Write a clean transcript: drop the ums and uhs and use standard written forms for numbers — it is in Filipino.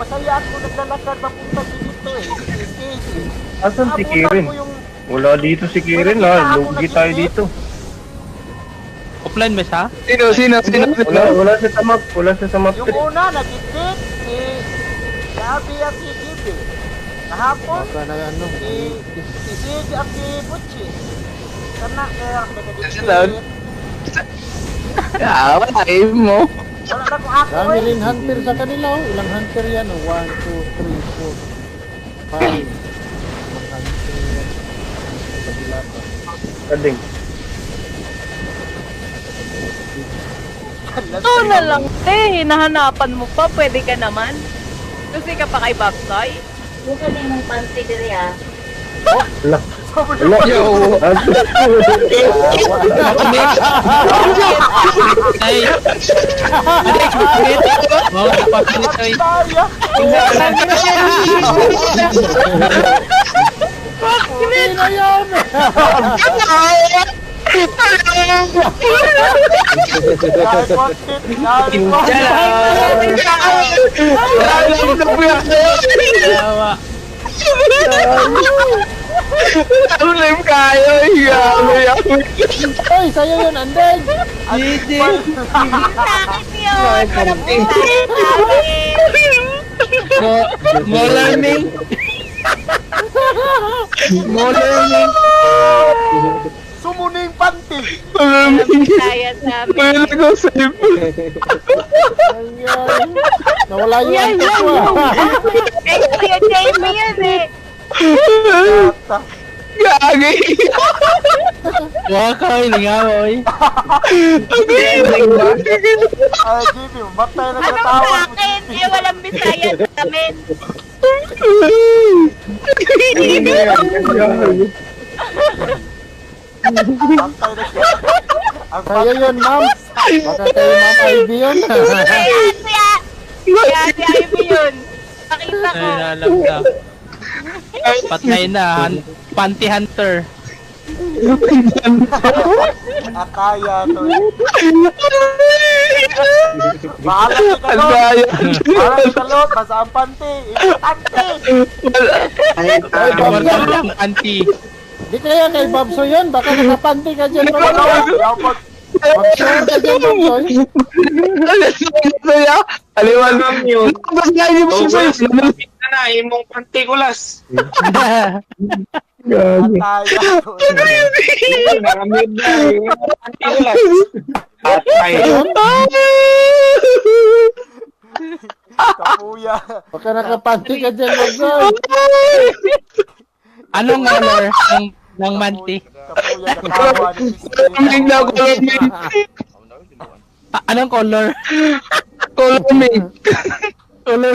masaya ako naglalakad papunta dito eh. Asan si Kirin? Wala dito si Kirin ha. Lugi tayo dito. Offline ba siya? Sino? Wala siya sa map. Wala siya sa map. Yung una, nagigit si Gabi at si Gibi. Kahapon, si Sid at si Butchie. Sana kaya nagigit. Wala mo. Wala na kung ako Dami eh. rin hunter sa kanila oh. Ilang hunter yan oh. 1, 2, 3, 4, 5. Ilang hunter yan. Kabila pa. Kading. Ito na lang, te. Hinahanapan mo pa. Pwede ka naman. Kasi ka pa kay Babsoy. Yung kalimong panty diri ah. Wala. Wala. Yo. Ay! Wow, napapilit ay. Kaya. Hindi na yan! Kahit content, kahit Yawa. Ano na yung kaya? Ay, sa'yo yun, Andeng! GG! Bakit yun? Walang pintahin namin. More learning! More learning! sumuning panty. Walang pintayan namin. Pwede ko save. Ay, nawala yung Yan, hunter yan, ko yan. ah. Eh, Kuya Jamie yan eh. Gagi. Waka, ilingawoy. Ay, Jimmy, matay na Anong natawa. bakit? Eh, walang bisayan namin. Matay na siya. Ang Sa'yo yun, ma'am. Baka kayo, ma'am Ivy yun. Ayan, kuya. Si Ivy yun. Pakita ko. Ay, alam na. Patay na, panty hunter. akaya to. Bahala si Kalot. Albaya. Bahala si Kalot. Basta ang panty. Importante. Wala lang, panty. Di kaya kay Babso yun. Baka nakapanti ka dyan. Dapat. Babso ka dyan, Babsoy. Saya. Aliwan. Tapos nga hindi mo sa'yo. na imong pantikulas. Gagi. Akaya to. Naramid na imong pantikulas. Atay. Kapuya. Baka nakapanti ka dyan, Babsoy. Anong color ng manti? Kapuya nakawa ni Kuloming na, kuloming. Anong color? Kuloming. Color